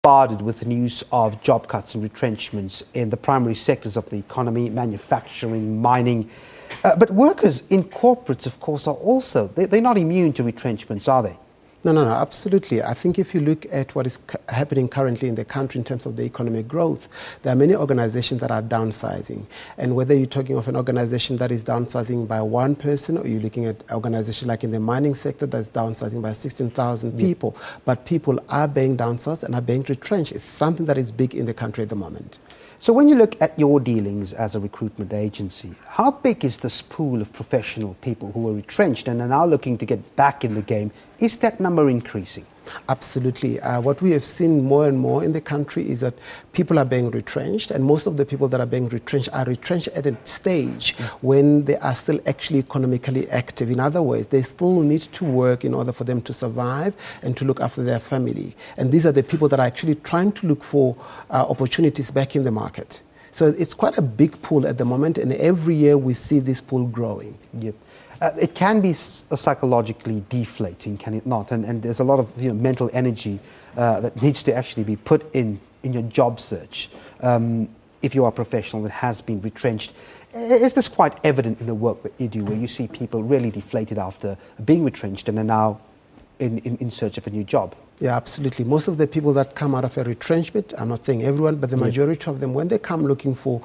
bombarded with the news of job cuts and retrenchments in the primary sectors of the economy, manufacturing, mining. But workers in corporates, of course, are also, they're not immune to retrenchments, are they? No, absolutely. I think if you look at what is happening currently in the country in terms of the economic growth, there are many organizations that are downsizing. And whether you're talking of an organization that is downsizing by one person, or you're looking at an organization like in the mining sector that's downsizing by 16,000 people, but people are being downsized and are being retrenched. It's something that is big in the country at the moment. So when you look at your dealings as a recruitment agency, how big is this pool of professional people who are retrenched and are now looking to get back in the game? Is that number increasing? Absolutely. What we have seen more and more in the country is that people are being retrenched, and most of the people that are being retrenched are retrenched at a stage when they are still actually economically active. In other words, they still need to work in order for them to survive and to look after their family. And these are the people that are actually trying to look for opportunities back in the market. So it's quite a big pool at the moment, and every year we see this pool growing. Yep. It can be psychologically deflating, can it not? And there's a lot of mental energy that needs to actually be put in your job search if you are a professional that has been retrenched. Is this quite evident in the work that you do, where you see people really deflated after being retrenched and are now in search of a new job? Yeah, absolutely. Most of the people that come out of a retrenchment, I'm not saying everyone, but the majority of them, when they come looking for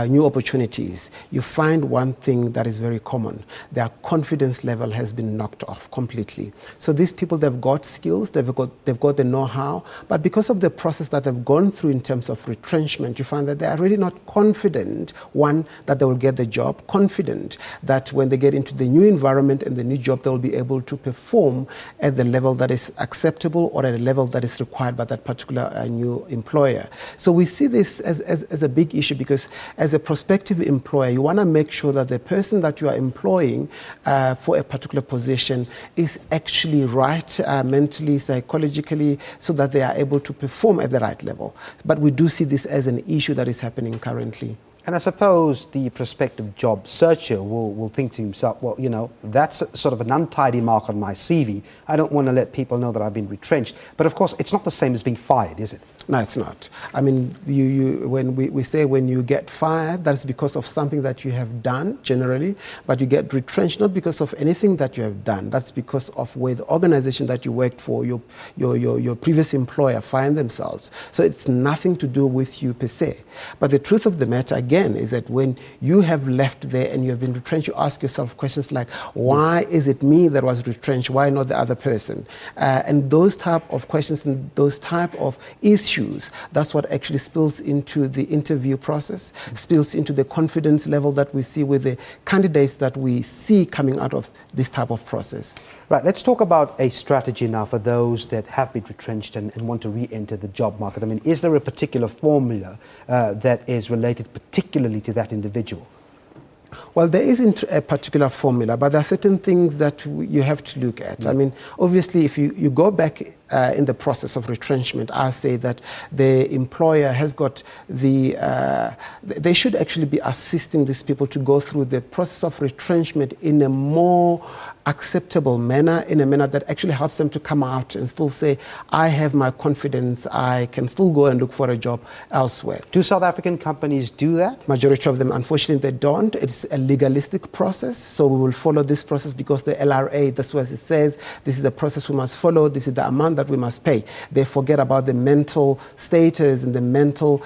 new opportunities, you find one thing that is very common. Their confidence level has been knocked off completely. So these people, they've got skills, they've got the know-how, but because of the process that they've gone through in terms of retrenchment, you find that they are really not confident, one, that they will get the job, confident that when they get into the new environment and the new job, they will be able to perform at the level that is acceptable or at a level that is required by that particular new employer. So we see this as a big issue, because as a prospective employer, you want to make sure that the person that you are employing for a particular position is actually right mentally, psychologically, so that they are able to perform at the right level. But we do see this as an issue that is happening currently. And I suppose the prospective job searcher will think to himself, well, that's sort of an untidy mark on my CV. I don't want to let people know that I've been retrenched. But of course, it's not the same as being fired, is it? No, it's not. I mean, when we say when you get fired, that's because of something that you have done generally, but you get retrenched not because of anything that you have done. That's because of where the organization that you worked for, your previous employer, find themselves. So it's nothing to do with you per se. But the truth of the matter, again, is that when you have left there and you have been retrenched, you ask yourself questions like, why is it me that was retrenched? Why not the other person? And those type of questions and those type of issues, that's what actually spills into the interview process, spills into the confidence level that we see with the candidates that we see coming out of this type of process. Right, let's talk about a strategy now for those that have been retrenched and want to re-enter the job market. I mean, is there a particular formula that is related particularly to that individual? Well, there isn't a particular formula, but there are certain things that you have to look at. I mean, obviously, if you go back in the process of retrenchment, I say that the employer has got they should actually be assisting these people to go through the process of retrenchment in a more acceptable manner, in a manner that actually helps them to come out and still say, I have my confidence, I can still go and look for a job elsewhere. Do South African companies do that? Majority of them, unfortunately, they don't. It's a legalistic process, so we will follow this process because the LRA, that's what it says, this is the process we must follow, this is the amount that we must pay. They forget about the mental status and the mental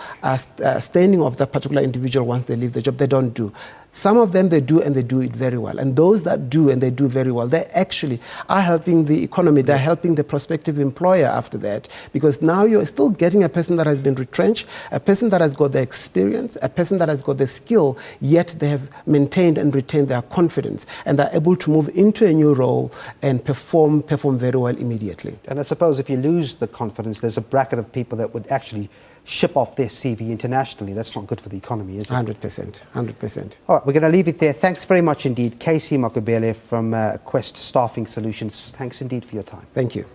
standing of that particular individual once they leave the job. They don't do. Some of them, they do, and they do it very well. And those that do, and they do very well, they actually are helping the economy. They're helping the prospective employer after that, because now you're still getting a person that has been retrenched, a person that has got the experience, a person that has got the skill, yet they have maintained and retained their confidence, and they're able to move into a new role and perform very well immediately. And I suppose if you lose the confidence, there's a bracket of people that would actually ship off their CV internationally. That's not good for the economy, is it? 100%, 100%. All right, we're going to leave it there. Thanks very much indeed. KC Makhubele from Quest Staffing Solutions. Thanks indeed for your time. Thank you.